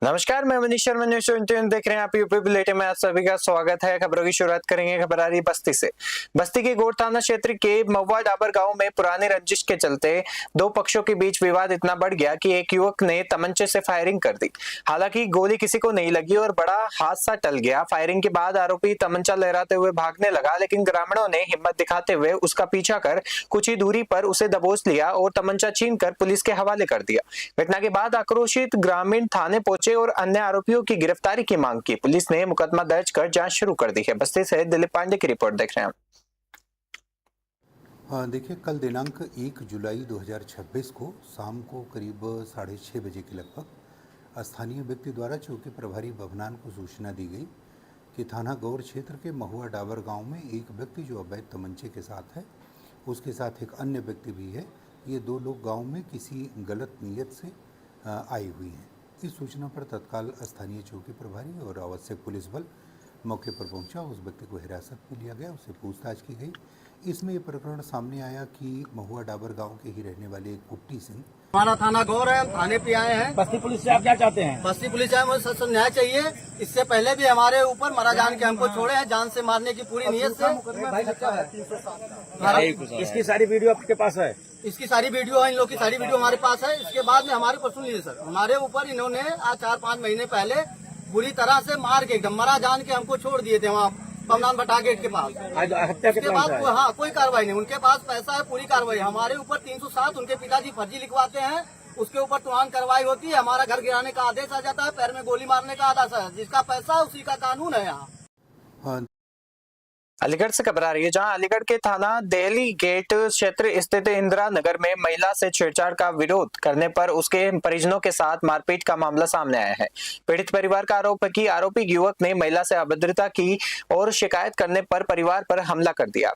नमस्कार, मैं मनीष शर्मा, न्यूज़ 21 देख रहे हैं आप। यूपी बुलेटिन में आप सभी का स्वागत है। खबरों की शुरुआत करेंगे खबर आ रही बस्ती से। बस्ती के गोड़ थाना क्षेत्र के महुआ डाबर गांव में पुरानी रंजिश के चलते दो पक्षों के बीच विवाद इतना बढ़ गया कि एक युवक ने तमंचे से फायरिंग कर दी। हालांकि गोली किसी को नहीं लगी और बड़ा हादसा टल गया। फायरिंग के बाद आरोपी तमंचा लहराते हुए भागने लगा, लेकिन ग्रामीणों ने हिम्मत दिखाते हुए उसका पीछा कर कुछ ही दूरी पर उसे दबोच लिया और तमंचा छीनकर पुलिस के हवाले कर दिया। घटना के बाद आक्रोशित ग्रामीण थाने पहुंचे और अन्य आरोपियों की गिरफ्तारी की मांग की। पुलिस ने मुकदमा दर्ज कर जांच शुरू कर दी है। बस्ती से दिलीप पांडे की रिपोर्ट देख रहे हैं। देखिए, कल दिनांक 1 जुलाई 2026 को शाम को करीब 6:30 बजे के लगभग स्थानीय व्यक्ति द्वारा चौकी प्रभारी भवनान को सूचना दी गई कि थाना गौर क्षेत्र के महुआ डाबर गांव में एक व्यक्ति जो अवैध तमंचे के साथ है, उसके साथ एक अन्य व्यक्ति भी है। ये दो लोग गांव में किसी गलत नीयत से आई हुई हैं। इस सूचना पर तत्काल स्थानीय चौकी प्रभारी और आवश्यक पुलिस बल मौके पर पहुंचा। उस व्यक्ति को हिरासत में लिया गया, उससे पूछताछ की गई। इसमें ये प्रकरण सामने आया कि महुआ डाबर गांव के ही रहने वाले कुट्टी सिंह, हमारा थाना गौर है, हम थाने पे आए हैं। बस्ती पुलिस से आप क्या चाहते हैं? बस्ती पुलिस है, मुझे सच न्याय चाहिए। इससे पहले भी हमारे ऊपर मरा जान के हमको छोड़े हैं, जान से मारने की पूरी नीयत से। इसकी सारी वीडियो आपके पास है? इसकी सारी वीडियो है, इन लोग की सारी वीडियो हमारे पास है। इसके बाद में हमारे पर सुनिए सर, हमारे ऊपर इन्होंने आज 4-5 महीने पहले बुरी तरह से मार के एकदम मरा जान के हमको छोड़ दिए थे वहाँ पमनान भट्टा गेट के पास। आज हत्या के उसके बाद हाँ, कोई कार्रवाई नहीं। उनके पास पैसा है, पूरी कार्रवाई। हमारे ऊपर 307 उनके पिताजी फर्जी लिखवाते हैं, उसके ऊपर तुरंत कार्रवाई होती है। हमारा घर गिराने का आदेश आ जाता है, पैर में गोली मारने का आदेश है। जिसका पैसा उसी का कानून है यहाँ। अलीगढ़ से खबर आ रही है, जहां अलीगढ़ के थाना देहली गेट क्षेत्र स्थित इंदिरा नगर में महिला से छेड़छाड़ का विरोध करने पर उसके परिजनों के साथ मारपीट का मामला सामने आया है। पीड़ित परिवार का आरोप है कि आरोपी युवक ने महिला से अभद्रता की और शिकायत करने पर परिवार पर हमला कर दिया।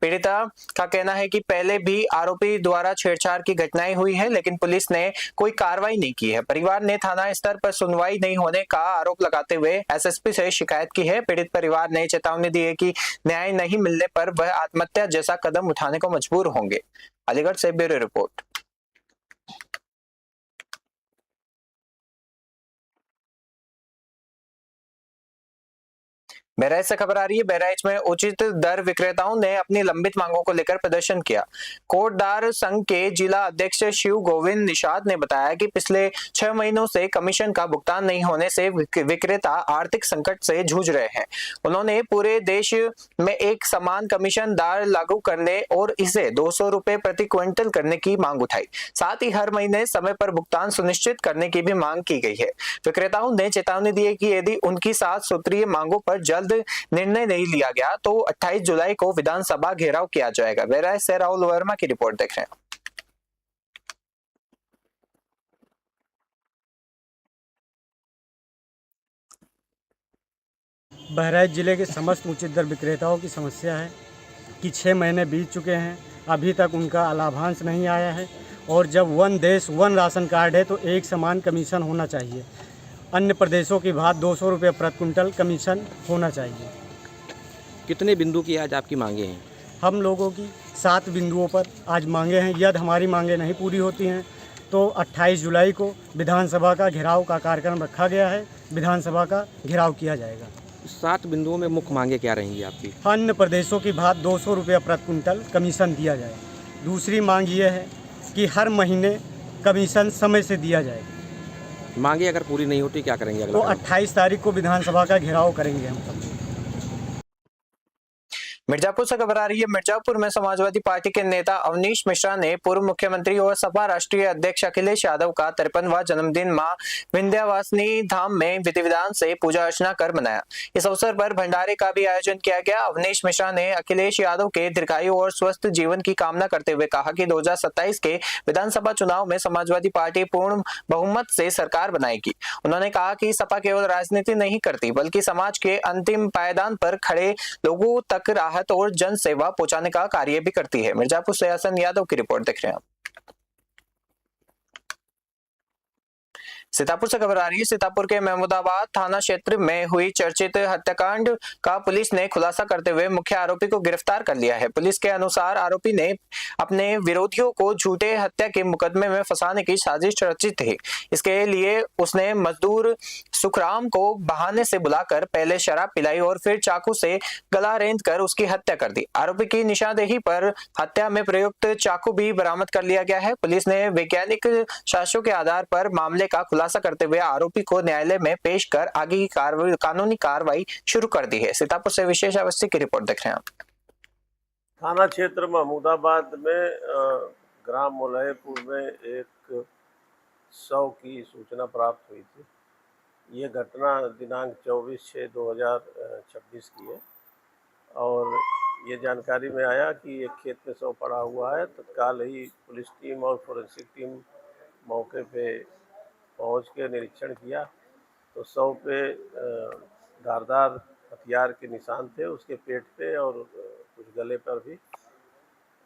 पीड़िता का कहना है कि पहले भी आरोपी द्वारा छेड़छाड़ की घटनाएं हुई है, लेकिन पुलिस ने कोई कार्रवाई नहीं की है। परिवार ने थाना स्तर पर सुनवाई नहीं होने का आरोप लगाते हुए एसएसपी से शिकायत की है। पीड़ित परिवार ने चेतावनी दी है कि न्याय नहीं मिलने पर वह आत्महत्या जैसा कदम उठाने को मजबूर होंगे। अलीगढ़ से ब्यूरो रिपोर्ट। बहराइच से खबर आ रही है, बहराइच में उचित दर विक्रेताओं ने अपनी लंबित मांगों को लेकर प्रदर्शन किया। कोटदार संघ के जिला अध्यक्ष शिव गोविंद निषाद ने बताया कि पिछले 6 महीनों से कमीशन का भुगतान नहीं होने से विक्रेता आर्थिक संकट से जूझ रहे हैं। उन्होंने पूरे देश में एक समान कमीशन दर लागू करने और इसे 200 रुपए प्रति क्विंटल करने की मांग उठाई। साथ ही हर महीने समय पर भुगतान सुनिश्चित करने की भी मांग की गई है। विक्रेताओं ने चेतावनी दी है कि यदि उनकी 7 सूत्रीय मांगों पर जल्द निर्णय नहीं लिया गया तो 28 जुलाई को विधानसभा घेराव किया जाएगा। बहराइच से राहुल वर्मा की रिपोर्ट देख रहे हैं। बहराइच जिले के समस्त उचित दर विक्रेताओं की समस्या है कि 6 महीने बीत चुके हैं, अभी तक उनका लाभांश नहीं आया है। और जब वन देश वन राशन कार्ड है तो एक समान कमीशन होना चाहिए। अन्य प्रदेशों की बात 200 रुपये प्रति क्विंटल कमीशन होना चाहिए। कितने बिंदु की आज आपकी मांगे हैं? हम लोगों की 7 बिंदुओं पर आज मांगे हैं। यदि हमारी मांगे नहीं पूरी होती हैं तो 28 जुलाई को विधानसभा का घेराव का कार्यक्रम रखा गया है। विधानसभा का घेराव किया जाएगा। 7 बिंदुओं में मुख्य मांगे क्या रहेंगी आपकी? अन्य प्रदेशों की बात 200 रुपये प्रति क्विंटल कमीशन दिया जाए। दूसरी मांग ये है कि हर महीने कमीशन समय से दिया जाए। मांगे अगर पूरी नहीं होती क्या करेंगे अगला? तो 28 तारीख को विधानसभा का घेराव करेंगे हम सब। मिर्जापुर से खबर आ रही है, मिर्जापुर में समाजवादी पार्टी के नेता अवनीश मिश्रा ने पूर्व मुख्यमंत्री और सपा राष्ट्रीय अध्यक्ष अखिलेश यादव का 53वां जन्मदिन मां विंध्यवासिनी धाम में विधि विधान से पूजा अर्चना कर मनाया। इस अवसर पर भंडारे का भी आयोजन किया गया। अवनीश मिश्रा ने अखिलेश यादव के दीर्घायु और स्वस्थ जीवन की कामना करते हुए कहा कि 2027 के विधानसभा चुनाव में समाजवादी पार्टी पूर्ण बहुमत से सरकार बनाएगी। उन्होंने कहा कि सपा केवल राजनीति नहीं करती बल्कि समाज के अंतिम पायदान पर खड़े लोगों तक राहत और जन सेवा पहुंचाने का कार्य भी करती है। मिर्जापुर से हसन यादव की रिपोर्ट देख रहे हैं। सीतापुर से खबर आ रही है। सीतापुर के महमूदाबाद थाना क्षेत्र में हुई चर्चित हत्याकांड का पुलिस ने खुलासा करते हुए मुख्य आरोपी को गिरफ्तार कर लिया है। पुलिस के अनुसार आरोपी ने अपने विरोधियों को झूठे हत्या के मुकदमे में फंसाने की साजिश रची थी। इसके लिए उसने मजदूर सुखराम को बहाने से बुलाकर पहले शराब पिलाई और फिर चाकू से गला रेंदकर उसकी हत्या कर दी। आरोपी की निशानदेही पर हत्या में प्रयुक्त चाकू भी बरामद कर लिया गया है। पुलिस ने वैज्ञानिक साक्ष्यों के आधार पर मामले का खुलासा करते हुए आरोपी को न्यायालय में पेश कर आगे की कानूनी कार्रवाई शुरू कर दी है। सीतापुर से विशेष अवस्थी की रिपोर्ट देख रहे हैं आप। थाना क्षेत्र महमूदाबाद में ग्राम मोलयपुर में एक शव की सूचना प्राप्त हुई थी। ये घटना दिनांक 24/6/2026 की है और ये जानकारी में आया कि एक खेत में शव पड़ा हुआ है। तत्काल ही पुलिस टीम और फोरेंसिक टीम मौके पे पहुंच के निरीक्षण किया तो शव पे धारदार हथियार के निशान थे उसके पेट पे और कुछ गले पर भी।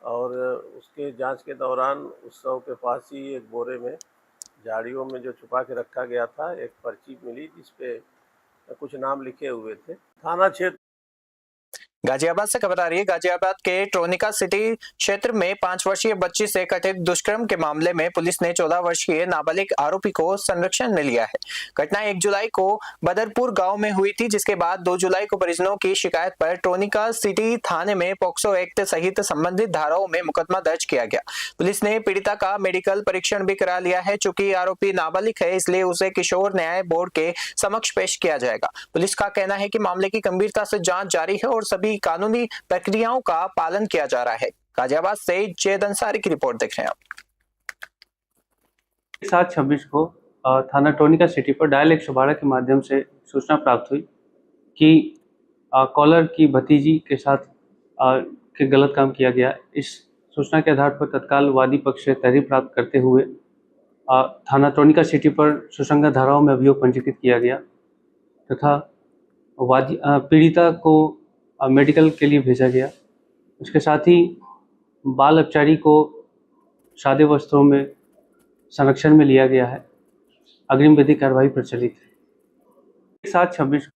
और उसके जांच के दौरान उस शव के पास ही एक बोरे में झाड़ियों में जो छुपा के रखा गया था एक पर्ची मिली जिसपे कुछ नाम लिखे हुए थे। थाना क्षेत्र गाजियाबाद से खबर आ रही है। गाजियाबाद के ट्रोनिका सिटी क्षेत्र में 5 वर्षीय बच्ची से कथित दुष्कर्म के मामले में पुलिस ने 14 वर्षीय नाबालिग आरोपी को संरक्षण में लिया है। घटना 1 जुलाई को बदरपुर गांव में हुई थी, जिसके बाद 2 जुलाई को परिजनों की शिकायत पर ट्रोनिका सिटी थाने में पॉक्सो एक्ट सहित संबंधित धाराओं में मुकदमा दर्ज किया गया। पुलिस ने पीड़िता का मेडिकल परीक्षण भी करा लिया है। चूंकि आरोपी नाबालिग है इसलिए उसे किशोर न्याय बोर्ड के समक्ष पेश किया जाएगा। पुलिस का कहना है कि मामले की गंभीरता से जांच जारी है और सभी कानूनी प्रक्रियाओं का पालन किया जा रहा है। गाजियाबाद से जैद अंसारी की रिपोर्ट देख रहे हैं आप। 7/26 को थाना टोनिका सिटी पर डायल 112 के माध्यम से सूचना प्राप्त हुई कि कॉलर की भतीजी के साथ के गलत काम किया गया। इस सूचना के आधार पर तत्काल वादी पक्ष से तहरीर प्राप्त करते हुए थाना टोनिका सिटी पर सुसंगत धाराओं में अभियोग पंजीकृत किया गया तथा पीड़िता को मेडिकल के लिए भेजा गया। उसके साथ ही बाल अपचारी को सादे वस्त्रों में संरक्षण में लिया गया है। अग्रिम विधिक कार्रवाई प्रचलित है। 7/26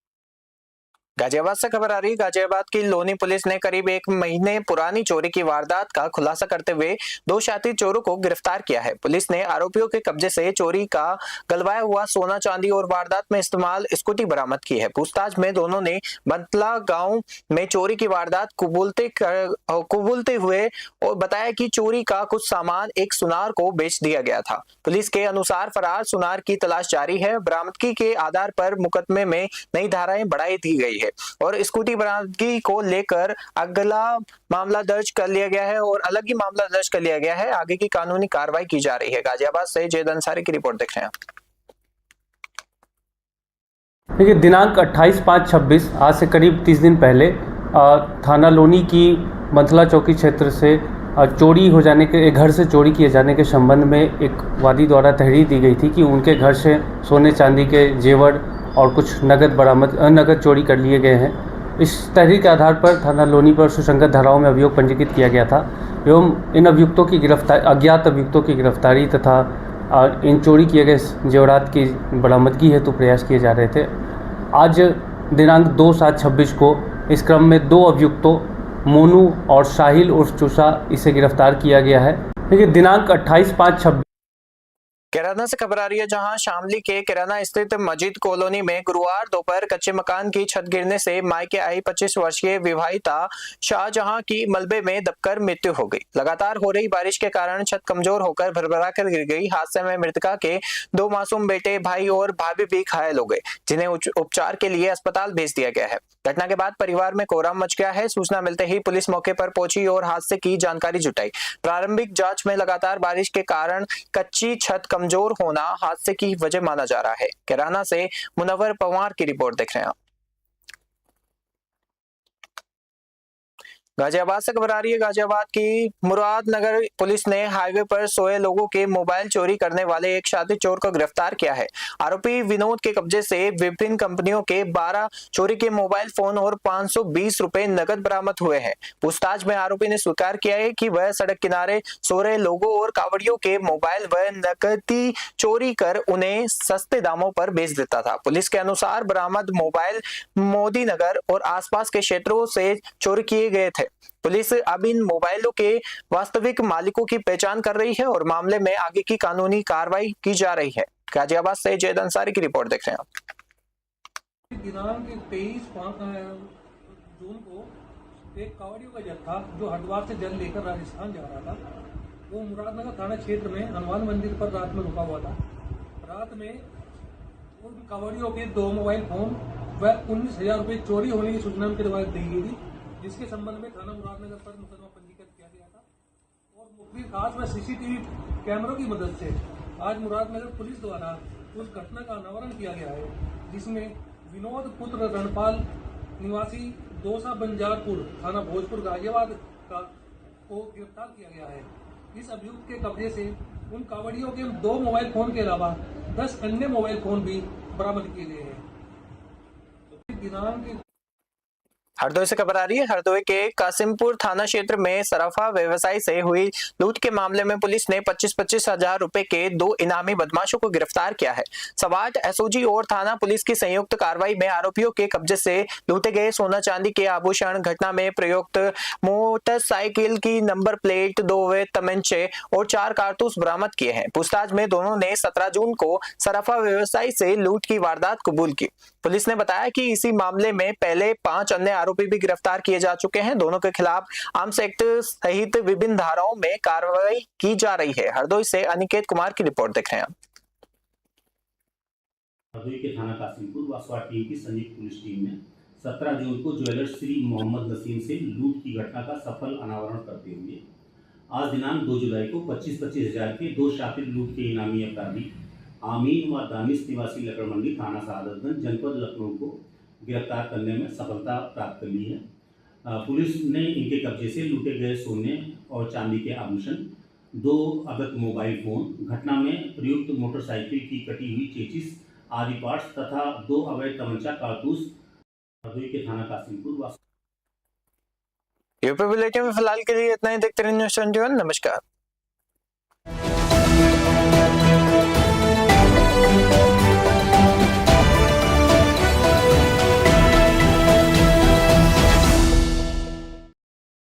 गाजियाबाद से खबर आ रही है। गाजियाबाद की लोनी पुलिस ने करीब 1 महीने पुरानी चोरी की वारदात का खुलासा करते हुए 2 शातिर चोरों को गिरफ्तार किया है। पुलिस ने आरोपियों के कब्जे से चोरी का गलवाया हुआ सोना चांदी और वारदात में इस्तेमाल स्कूटी बरामद की है। पूछताछ में दोनों ने बंतला गांव में चोरी की वारदात कबूलते हुए और बताया कि चोरी का कुछ सामान एक सुनार को बेच दिया गया था। पुलिस के अनुसार फरार सुनार की तलाश जारी है। बरामदगी के आधार पर मुकदमे में नई धाराएं बढ़ाई दी गई है और स्कूटी बरामदगी को लेकर अगला मामला दर्ज कर लिया गया है और अलग ही मामला दर्ज कर लिया गया है। आगे की कानूनी कार्रवाई की जा रही है। गाजियाबाद से जैद अंसारी की रिपोर्ट देख रहे हैं। देखिए, दिनांक 28/5/26 आज से करीब 30 दिन पहले थाना लोनी की मंथला चौकी क्षेत्र से चोरी हो जाने के घर से चोरी किए जाने के संबंध में एक वादी द्वारा तहरीर दी गई थी कि उनके घर से सोने चांदी के जेवर और कुछ नगद चोरी कर लिए गए हैं। इस तहरीर के आधार पर थाना लोनी पर सुसंगत धाराओं में अभियोग पंजीकृत किया गया था एवं इन अभियुक्तों की अज्ञात अभियुक्तों की गिरफ्तारी तथा इन चोरी किए गए जेवरात की बरामदगी हेतु प्रयास किए जा रहे थे। आज दिनांक 2/7/26 को इस क्रम में 2 अभियुक्तों मोनू और साहिल उर्फ चूसा इसे गिरफ्तार किया गया है। देखिए, दिनांक 28/5/26 कैराना से खबर आ रही है, जहां शामली के कैराना स्थित मस्जिद कॉलोनी में गुरुवार दोपहर कच्चे मकान की छत गिरने से मायके आई 25 वर्षीय विवाहिता शाहजहां की मलबे में दबकर मृत्यु हो गई। लगातार हो रही बारिश के कारण छत कमजोर होकर भरभरा कर गिर गई। हादसे में मृतका के 2 मासूम बेटे, भाई और भाभी भी घायल हो गए, जिन्हें उपचार के लिए अस्पताल भेज दिया गया है। घटना के बाद परिवार में कोहराम मच गया है। सूचना मिलते ही पुलिस मौके पर पहुंची और हादसे की जानकारी जुटाई। प्रारंभिक जांच में लगातार बारिश के कारण कच्ची छत कमजोर होना हादसे की वजह माना जा रहा है। कैराना से मुनव्वर पवार की रिपोर्ट देख रहे हैं आप। गाजियाबाद से खबर आ रही है। गाजियाबाद की मुरादनगर पुलिस ने हाईवे पर सोए लोगों के मोबाइल चोरी करने वाले एक शातिर चोर को गिरफ्तार किया है। आरोपी विनोद के कब्जे से विभिन्न कंपनियों के 12 चोरी के मोबाइल फोन और 520 रुपए नकद बरामद हुए हैं। पूछताछ में आरोपी ने स्वीकार किया है कि वह सड़क किनारे सो रहे लोगों और कावड़ियों के मोबाइल व नकदी चोरी कर उन्हें सस्ते दामों पर बेच देता था। पुलिस के अनुसार बरामद मोबाइल मोदी नगर और आसपास के क्षेत्रों से चोरी किए गए थे। पुलिस अब इन मोबाइलों के वास्तविक मालिकों की पहचान कर रही है और मामले में आगे की कानूनी कार्रवाई की जा रही है। गाजियाबाद से जैद अंसारी की रिपोर्ट देख रहे हैं आप। दिनांक 23 जून को एक कावड़ियों का जत्था जो हरिद्वार से जल लेकर राजस्थान जा रहा था, वो मुरादनगर थाना क्षेत्र में हनुमान मंदिर पर रात में रुका हुआ था। रात में उन कावड़ियों के 2 मोबाइल फोन व 19,000 रुपये चोरी होने की सूचना उनके द्वारा दी गई थी, जिसके संबंध में थाना मुरादनगर पर मुकदमा पंजीकृत किया गया था। और मुखबिर खास व सीसीटीवी कैमरों की मदद से आज मुरादनगर पुलिस द्वारा उस घटना का अनावरण किया गया है, जिसमें विनोद पुत्र रणपाल निवासी दोसा बंजारपुर थाना भोजपुर गाजियाबाद को गिरफ्तार किया गया है। इस अभियुक्त के कब्जे से उन कावड़ियों के 2 मोबाइल फोन के अलावा 10 अन्य मोबाइल फोन भी बरामद किए गए हैं। दिनांक हरदोई से खबर आ रही है। हरदोई के कासिमपुर थाना क्षेत्र में सराफा व्यवसायी से हुई लूट के मामले में पुलिस ने 25-25 हजार रुपए के 2 इनामी बदमाशों को गिरफ्तार किया है। सवाट एसओजी और थाना पुलिस की संयुक्त कार्रवाई में आरोपियों के कब्जे से लूटे गए सोना चांदी के आभूषण, घटना में प्रयुक्त मोटरसाइकिल की नंबर प्लेट, 2 अवैध तमंचे और 4 कारतूस बरामद किए हैं। पूछताछ में दोनों ने 17 जून को सराफा व्यवसायी से लूट की वारदात कबूल की। पुलिस ने बताया कि इसी मामले में पहले 5 अन्य आरोपी भी गिरफ्तार किए जा चुके हैं। दोनों के खिलाफ आर्म्स एक्ट सहित विभिन्न धाराओं में कार्रवाई की जा रही है। हरदोई से अनिकेत कुमार की रिपोर्ट देख रहे हैं। हरदोई के थाना कासिमपुर व स्वाट टीम की संयुक्त पुलिस टीम ने 17 जून को ज्वेलर्स श्री मोहम्मद नसीम से लूट की घटना का सफल अनावरण करते हुए आज दिनांक 2 जुलाई को 25-25 हजार के 2 शातिर लूट के इनामी अपराधी आमीन व दानिश निवासी लकड़ मंडी थाना सादतगंज जनपद लखनऊ को गिरफ्तार करने में सफलता प्राप्त कर ली है। पुलिस ने इनके कब्जे से लूटे गए सोने और चांदी के आभूषण, 2 अवैध मोबाइल फोन, घटना में प्रयुक्त मोटरसाइकिल की कटी हुई चेचिस आदि पार्ट्स तथा 2 अवैध तमंचा कारतूस हरदोई के थाना कासिमपुर। यूपी बुलेटिन में फिलहाल के लिए इतना ही। देखते रहिए न्यूज़ 21। नमस्कार।